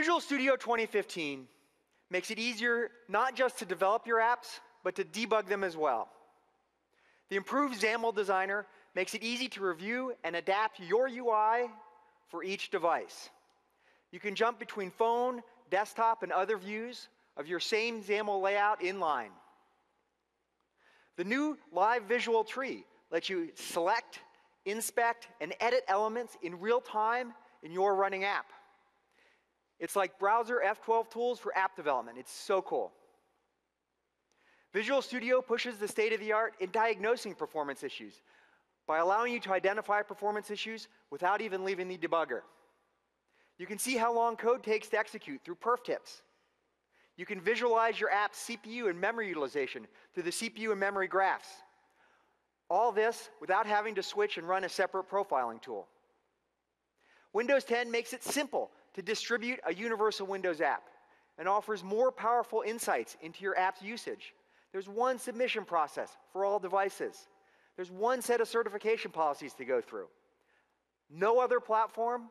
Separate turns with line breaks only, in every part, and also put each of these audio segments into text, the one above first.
Visual Studio 2015 makes it easier not just to develop your apps, but to debug them as well. The improved XAML designer makes it easy to review and adapt your UI for each device. You can jump between phone, desktop, and other views of your same XAML layout inline. The new live visual tree lets you select, inspect, and edit elements in real time in your running app. It's like browser F12 tools for app development. It's so cool. Visual Studio pushes the state-of-the-art in diagnosing performance issues by allowing you to identify performance issues without even leaving the debugger. You can see how long code takes to execute through perf tips. You can visualize your app's CPU and memory utilization through the CPU and memory graphs. All this without having to switch and run a separate profiling tool. Windows 10 makes it simple to distribute a universal Windows app and offers more powerful insights into your app's usage. There's one submission process for all devices. There's one set of certification policies to go through. No other platform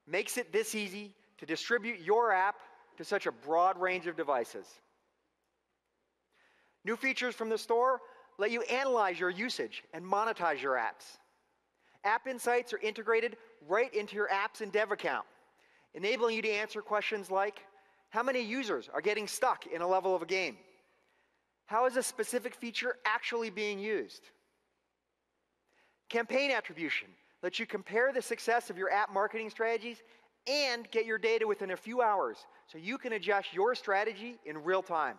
makes it this easy to distribute your app to such a broad range of devices. New features from the store let you analyze your usage and monetize your apps. App insights are integrated right into your apps and dev account, enabling you to answer questions like, how many users are getting stuck in a level of a game? How is a specific feature actually being used? Campaign attribution lets you compare the success of your app marketing strategies and get your data within a few hours so you can adjust your strategy in real time.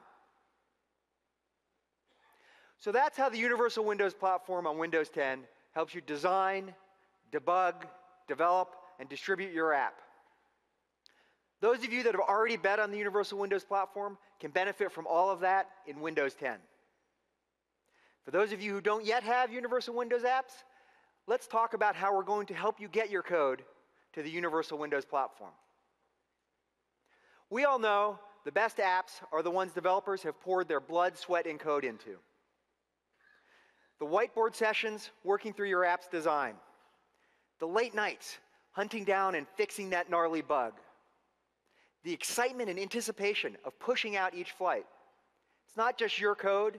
So that's how the Universal Windows Platform on Windows 10 helps you design, debug, develop, and distribute your app. Those of you that have already bet on the Universal Windows Platform can benefit from all of that in Windows 10. For those of you who don't yet have Universal Windows apps, let's talk about how we're going to help you get your code to the Universal Windows Platform. We all know the best apps are the ones developers have poured their blood, sweat, and code into. The whiteboard sessions working through your app's design. The late nights hunting down and fixing that gnarly bug. The excitement and anticipation of pushing out each flight. It's not just your code,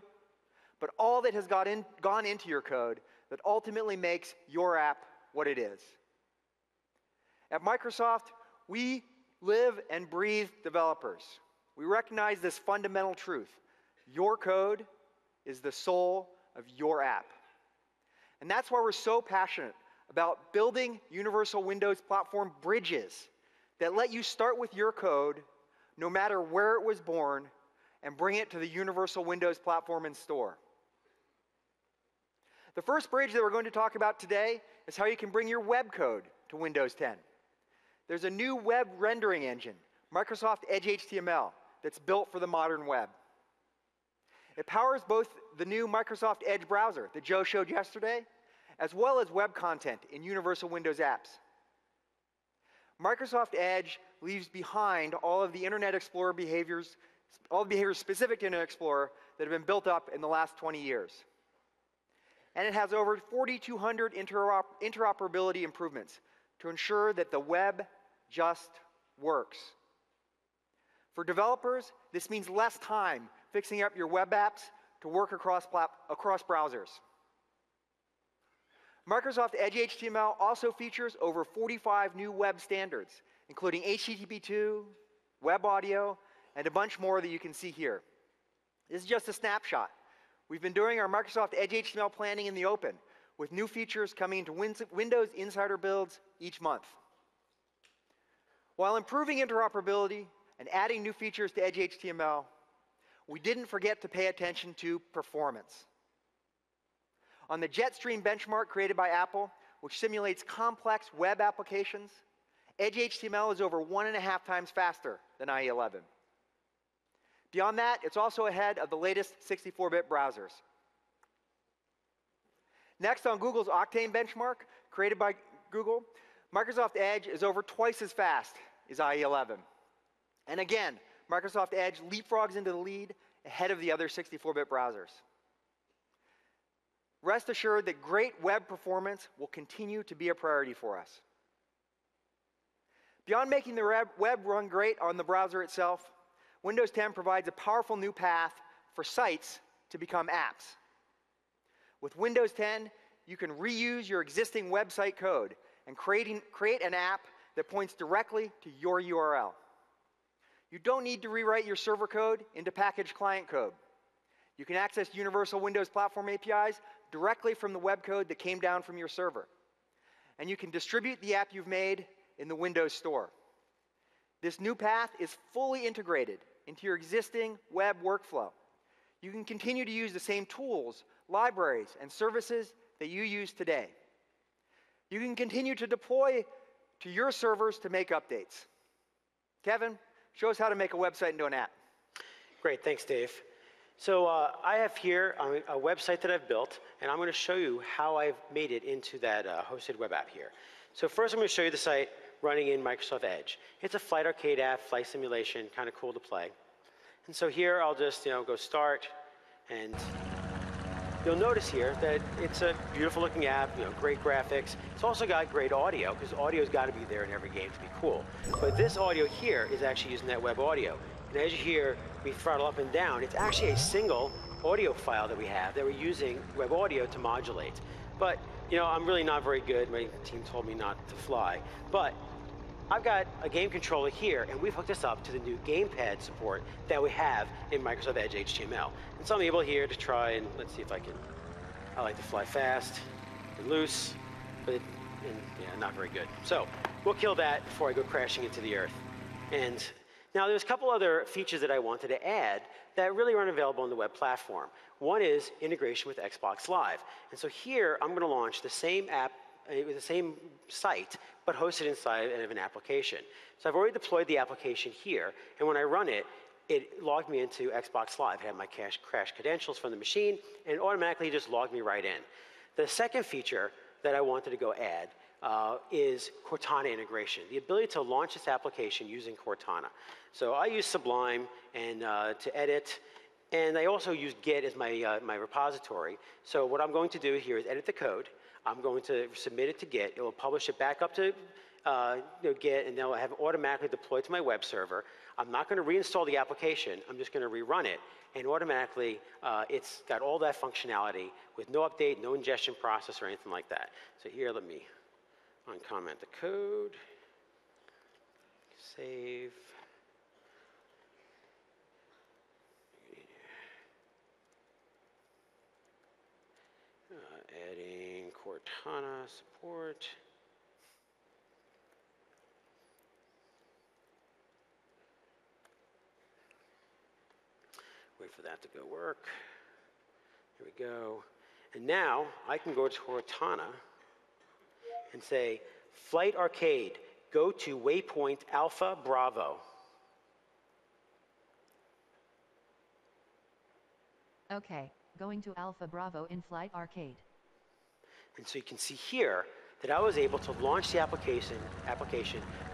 but all that has gone into your code that ultimately makes your app what it is. At Microsoft, we live and breathe developers. We recognize this fundamental truth. Your code is the soul of your app. And that's why we're so passionate about building Universal Windows Platform bridges that let you start with your code, no matter where it was born, and bring it to the Universal Windows Platform and store. The first bridge that we're going to talk about today is how you can bring your web code to Windows 10. There's a new web rendering engine, Microsoft Edge HTML, that's built for the modern web. It powers both the new Microsoft Edge browser that Joe showed yesterday, as well as web content in Universal Windows apps. Microsoft Edge leaves behind all of the Internet Explorer behaviors, all the behaviors specific to Internet Explorer that have been built up in the last 20 years. And it has over 4,200 interoperability improvements to ensure that the web just works. For developers, this means less time fixing up your web apps to work across browsers. Microsoft Edge HTML also features over 45 new web standards, including HTTP2, web audio, and a bunch more that you can see here. This is just a snapshot. We've been doing our Microsoft Edge HTML planning in the open, with new features coming into Windows Insider builds each month. While improving interoperability and adding new features to Edge HTML, we didn't forget to pay attention to performance. On the Jetstream benchmark created by Apple, which simulates complex web applications, Edge HTML is over 1.5 times faster than IE11. Beyond that, it's also ahead of the latest 64-bit browsers. Next, on Google's Octane benchmark, created by Google, Microsoft Edge is over twice as fast as IE11. And again, Microsoft Edge leapfrogs into the lead ahead of the other 64-bit browsers. Rest assured that great web performance will continue to be a priority for us. Beyond making the web run great on the browser itself, Windows 10 provides a powerful new path for sites to become apps. With Windows 10, you can reuse your existing website code and create an app that points directly to your URL. You don't need to rewrite your server code into packaged client code. You can access Universal Windows Platform APIs directly from the web code that came down from your server. And you can distribute the app you've made in the Windows Store. This new path is fully integrated into your existing web workflow. You can continue to use the same tools, libraries, and services that you use today. You can continue to deploy to your servers to make updates. Kevin, show us how to make a website into an app.
Great, thanks, Dave. So I have here a website that I've built, and I'm going to show you how I've made it into that hosted web app here. So first I'm going to show you the site running in Microsoft Edge. It's a flight arcade app, flight simulation, kind of cool to play. And so here I'll just go start, and you'll notice here that it's a beautiful looking app, great graphics. It's also got great audio, because audio's got to be there in every game to be cool. But this audio here is actually using that web audio. And as you hear me throttle up and down, it's actually a single audio file that we have that we're using web audio to modulate. But I'm really not very good. My team told me not to fly. But I've got a game controller here, and we've hooked this up to the new gamepad support that we have in Microsoft Edge HTML. And so I'm able here to try and let's see if I can. I like to fly fast and loose, but not very good. So we'll kill that before I go crashing into the earth. And now there's a couple other features that I wanted to add that really aren't available on the web platform. One is integration with Xbox Live. And so here I'm going to launch the same app with the same site, but hosted inside of an application. So I've already deployed the application here, and when I run it, it logged me into Xbox Live. I had my crash credentials from the machine, and it automatically just logged me right in. The second feature that I wanted to go add is Cortana integration, the ability to launch this application using Cortana. So I use Sublime and to edit, and I also use Git as my repository. So what I'm going to do here is edit the code. I'm going to submit it to Git. It will publish it back up to Git, and they'll have it automatically deployed to my web server. I'm not going to reinstall the application. I'm just going to rerun it, and automatically it's got all that functionality with no update, no ingestion process, or anything like that. So here, let me uncomment the code, save. Adding Cortana support. Wait for that to go work. Here we go. And now I can go to Cortana and say, Flight Arcade, go to waypoint Alpha Bravo.
Okay, going to Alpha Bravo in Flight Arcade.
And so you can see here that I was able to launch the application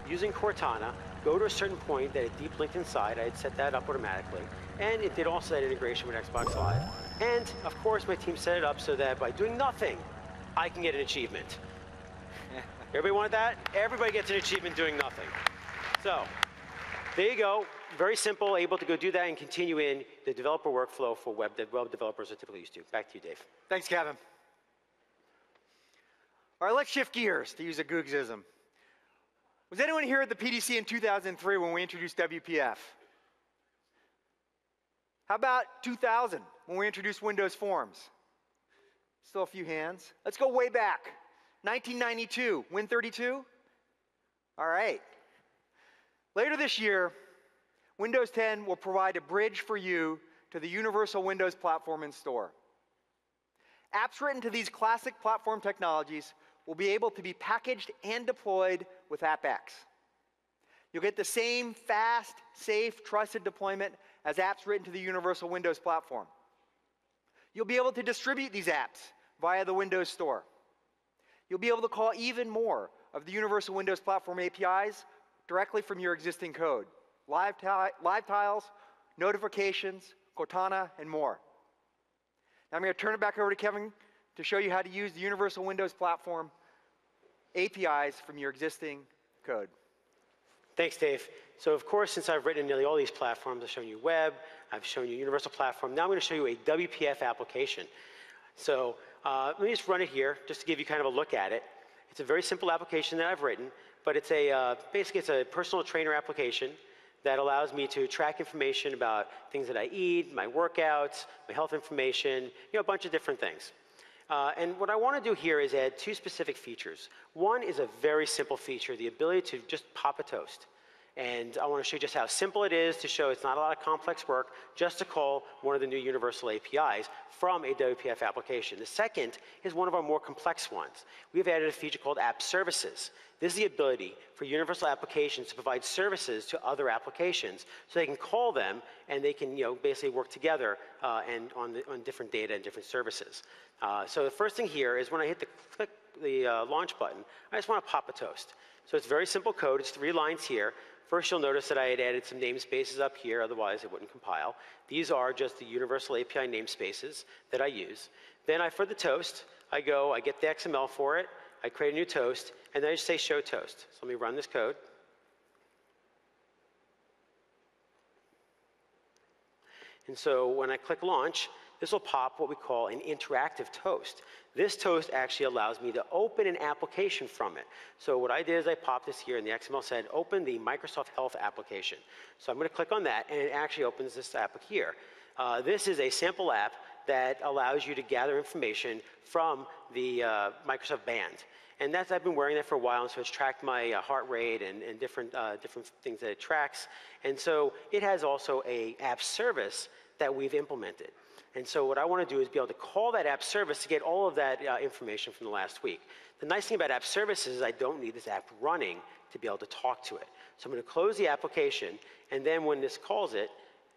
using Cortana, go to a certain point that it deep linked inside. I had set that up automatically. And it did also that integration with Xbox Live. And of course, my team set it up so that by doing nothing, I can get an achievement. Everybody wanted that? Everybody gets an achievement doing nothing. So there you go. Very simple, able to go do that and continue in the developer workflow for web developers are typically used to. Back to you, Dave.
Thanks, Kevin. All right, let's shift gears, to use a Googsism. Was anyone here at the PDC in 2003 when we introduced WPF? How about 2000, when we introduced Windows Forms? Still a few hands. Let's go way back. 1992, Win32? All right. Later this year, Windows 10 will provide a bridge for you to the Universal Windows Platform and Store. Apps written to these classic platform technologies will be able to be packaged and deployed with AppX. You'll get the same fast, safe, trusted deployment as apps written to the Universal Windows Platform. You'll be able to distribute these apps via the Windows Store. You'll be able to call even more of the Universal Windows Platform APIs directly from your existing code. Live tiles, notifications, Cortana, and more. Now I'm going to turn it back over to Kevin to show you how to use the Universal Windows Platform APIs from your existing code.
Thanks, Dave. So of course, since I've written in nearly all these platforms, I've shown you web, I've shown you universal platform. Now I'm going to show you a WPF application. So let me just run it here, just to give you kind of a look at it. It's a very simple application that I've written, but it's basically it's a personal trainer application that allows me to track information about things that I eat, my workouts, my health information, a bunch of different things. And what I want to do here is add two specific features. One is a very simple feature, the ability to just pop a toast. And I want to show you just how simple it is to show it's not a lot of complex work just to call one of the new universal APIs from a WPF application. The second is one of our more complex ones. We've added a feature called App Services. This is the ability for universal applications to provide services to other applications so they can call them and they can basically work together and on different data and different services. So the first thing here is when I hit click the launch button, I just want to pop a toast. So it's very simple code. It's 3 lines here. First, you'll notice that I had added some namespaces up here, otherwise it wouldn't compile. These are just the universal API namespaces that I use. Then for the toast, I get the XML for it, I create a new toast, and then I just say show toast. So let me run this code. And so when I click launch, this will pop what we call an interactive toast. This toast actually allows me to open an application from it. So what I did is I popped this here, and the XML said, open the Microsoft Health application. So I'm going to click on that, and it actually opens this app here. This is a sample app that allows you to gather information from the Microsoft Band. And I've been wearing that for a while, and so it's tracked my heart rate and different things that it tracks. And so it has also an app service that we've implemented. And so what I want to do is be able to call that app service to get all of that information from the last week. The nice thing about app services is I don't need this app running to be able to talk to it. So I'm going to close the application, and then when this calls it,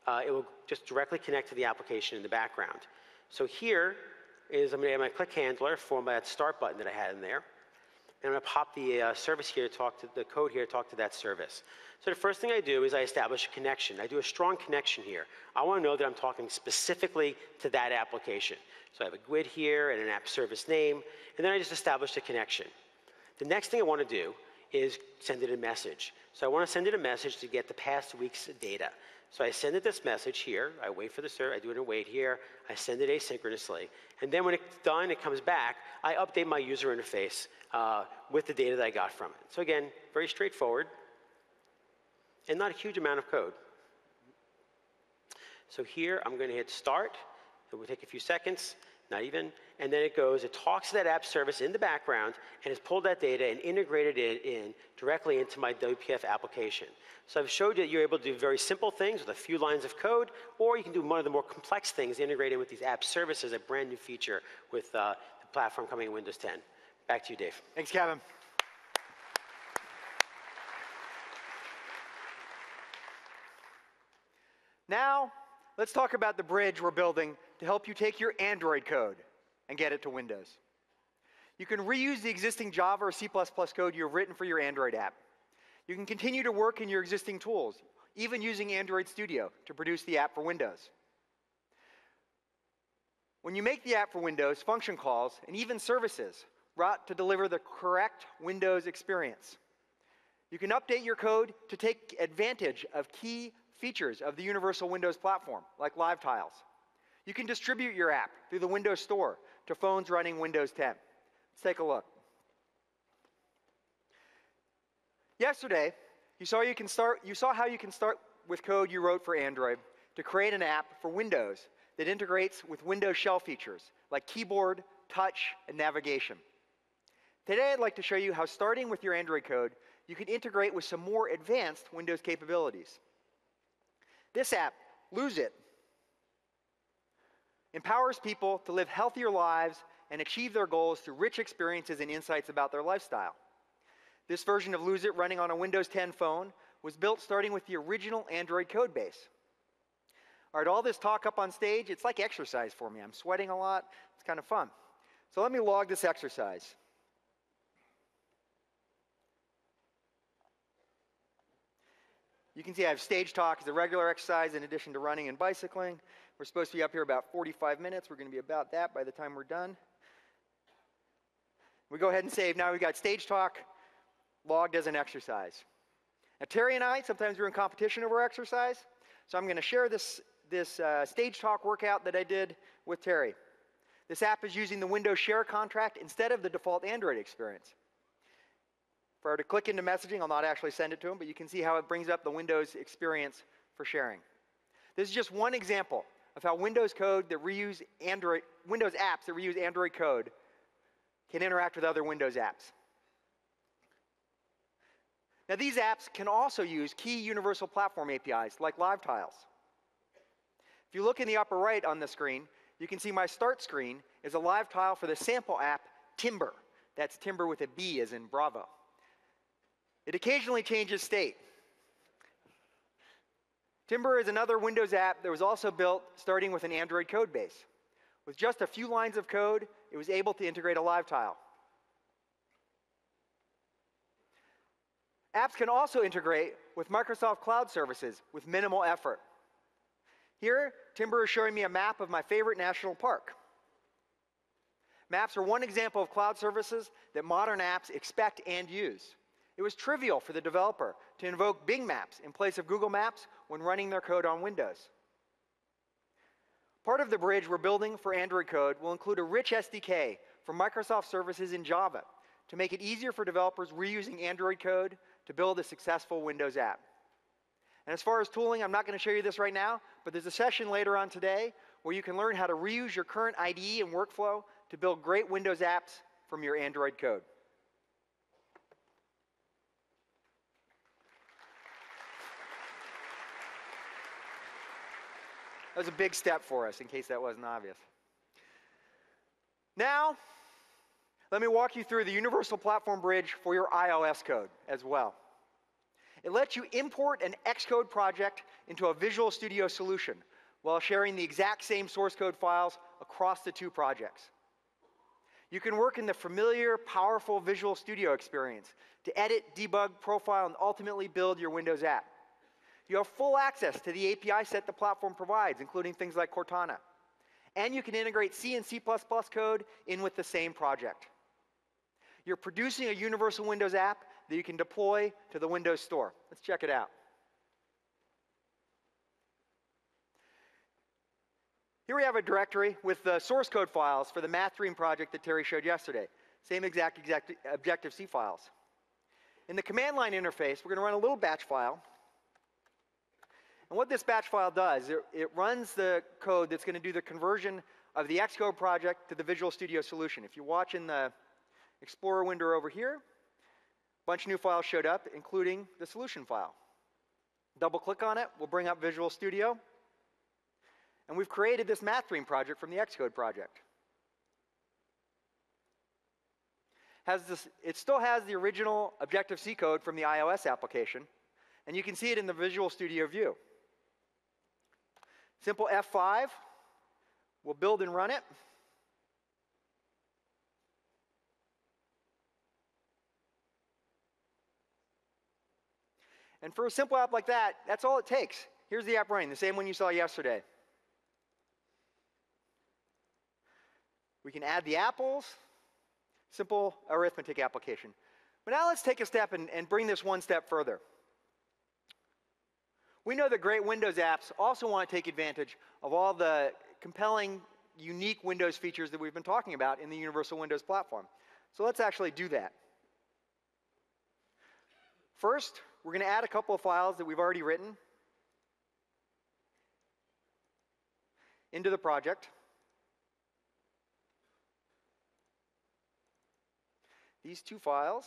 it will just directly connect to the application in the background. So here is I'm going to add my click handler for that start button that I had in there. And I'm going to pop the service here, the code here to talk to that service. So the first thing I do is I establish a connection. I do a strong connection here. I want to know that I'm talking specifically to that application. So I have a GUID here and an app service name, and then I just established a connection. The next thing I want to do is send it a message. So I want to send it a message to get the past week's data. So I send it this message here. I wait for the server. I do it in wait here. I send it asynchronously. And then when it's done, it comes back. I update my user interface with the data that I got from it. So again, very straightforward and not a huge amount of code. So here, I'm going to hit start. It will take a few seconds, not even. And then it talks to that app service in the background and has pulled that data and integrated it in directly into my WPF application. So I've showed you that you're able to do very simple things with a few lines of code, or you can do one of the more complex things integrated with these app services, a brand new feature with the platform coming in Windows 10. Back to you, Dave.
Thanks, Kevin. Now, let's talk about the bridge we're building to help you take your Android code and get it to Windows. You can reuse the existing Java or C++ code you've written for your Android app. You can continue to work in your existing tools, even using Android Studio to produce the app for Windows. When you make the app for Windows, function calls and even services route to deliver the correct Windows experience. You can update your code to take advantage of key features of the Universal Windows platform, like live tiles. You can distribute your app through the Windows Store to phones running Windows 10. Let's take a look. Yesterday, you saw how you can start with code you wrote for Android to create an app for Windows that integrates with Windows shell features like keyboard, touch, and navigation. Today, I'd like to show you how starting with your Android code, you can integrate with some more advanced Windows capabilities. This app, Lose It, empowers people to live healthier lives and achieve their goals through rich experiences and insights about their lifestyle. This version of Lose It running on a Windows 10 phone was built starting with the original Android code base. All right, all this talk up on stage, it's like exercise for me. I'm sweating a lot. It's kind of fun. So let me log this exercise. You can see I have stage talk as a regular exercise in addition to running and bicycling. We're supposed to be up here about 45 minutes. We're going to be about that by the time we're done. We go ahead and save. Now we've got stage talk logged as an exercise. Now, Terry and I, sometimes we're in competition over exercise, so I'm going to share this stage talk workout that I did with Terry. This app is using the Windows Share contract instead of the default Android experience. If I were to click into messaging, I'll not actually send it to him, but you can see how it brings up the Windows experience for sharing. This is just one example of how Windows code that reuse Windows apps that reuse Android code can interact with other Windows apps. Now, these apps can also use key universal platform APIs like live tiles. If you look in the upper right on the screen, you can see my start screen is a live tile for the sample app Timber. That's Timber with a B as in Bravo. It occasionally changes state. Timber is another Windows app that was also built starting with an Android code base. With just a few lines of code, it was able to integrate a live tile. Apps can also integrate with Microsoft Cloud Services with minimal effort. Here, Timber is showing me a map of my favorite national park. Maps are one example of cloud services that modern apps expect and use. It was trivial for the developer to invoke Bing Maps in place of Google Maps when running their code on Windows. Part of the bridge we're building for Android code will include a rich SDK for Microsoft services in Java to make it easier for developers reusing Android code to build a successful Windows app. And as far as tooling, I'm not going to show you this right now, but there's a session later on today where you can learn how to reuse your current IDE and workflow to build great Windows apps from your Android code. That was a big step for us, in case that wasn't obvious. Now, let me walk you through the Universal Platform Bridge for your iOS code as well. It lets you import an Xcode project into a Visual Studio solution while sharing the exact same source code files across the two projects. You can work in the familiar, powerful Visual Studio experience to edit, debug, profile, and ultimately build your Windows app. You have full access to the API set the platform provides, including things like Cortana. And you can integrate C and C++ code in with the same project. You're producing a universal Windows app that you can deploy to the Windows Store. Let's check it out. Here we have a directory with the source code files for the Math Dream project that Terry showed yesterday. Same exact Objective-C files. In the command line interface, we're going to run a little batch file. And what this batch file does, it runs the code that's going to do the conversion of the Xcode project to the Visual Studio solution. If you watch in the Explorer window over here, a bunch of new files showed up, including the solution file. Double click on it, we'll bring up Visual Studio. And we've created this Math Dream project from the Xcode project. It still has the original Objective-C code from the iOS application, and you can see it in the Visual Studio view. Simple F5, we'll build and run it. And for a simple app like that, that's all it takes. Here's the app running, the same one you saw yesterday. We can add the apples, simple arithmetic application. But now let's take a step and bring this one step further. We know that great Windows apps also want to take advantage of all the compelling, unique Windows features that we've been talking about in the Universal Windows platform. So let's actually do that. First, we're going to add a couple of files that we've already written into the project. These two files.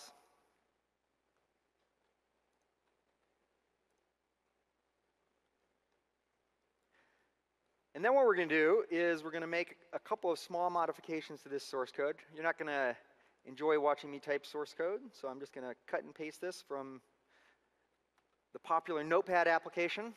And then what we're going to do is we're going to make a couple of small modifications to this source code. You're not going to enjoy watching me type source code, so I'm just going to cut and paste this from the popular Notepad application.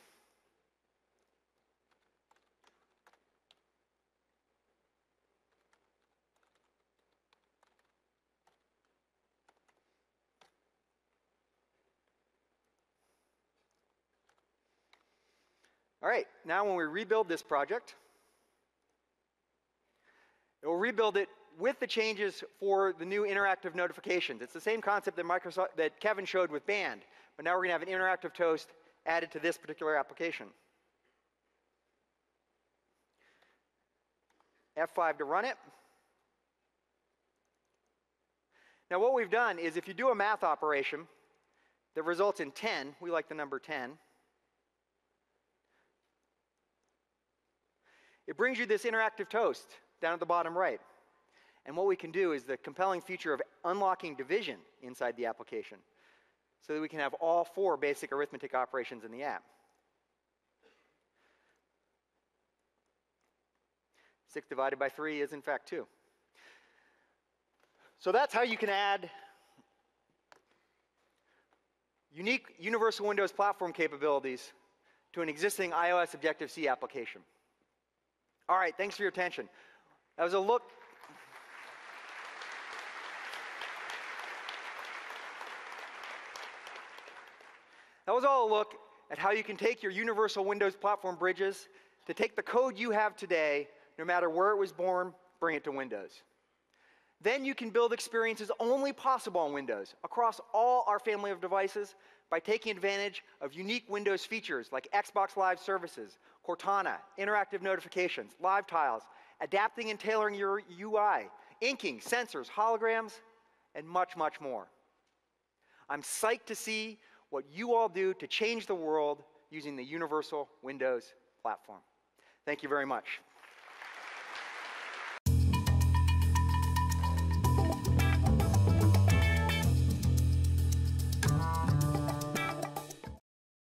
All right, now when we rebuild this project, it will rebuild it with the changes for the new interactive notifications. It's the same concept that Kevin showed with Band, but now we're going to have an interactive toast added to this particular application. F5 to run it. Now what we've done is if you do a math operation that results in 10, we like the number 10, it brings you this interactive toast down at the bottom right. And what we can do is the compelling feature of unlocking division inside the application so that we can have all 4 basic arithmetic operations in the app. 6 divided by 3 is in fact 2. So that's how you can add unique universal Windows platform capabilities to an existing iOS Objective-C application. All right, thanks for your attention. That was a look. That was all a look at how you can take your universal Windows platform bridges to take the code you have today, no matter where it was born, bring it to Windows. Then you can build experiences only possible on Windows across all our family of devices by taking advantage of unique Windows features like Xbox Live Services, Cortana, interactive notifications, live tiles, adapting and tailoring your UI, inking, sensors, holograms, and much, much more. I'm psyched to see what you all do to change the world using the universal Windows platform. Thank you very much.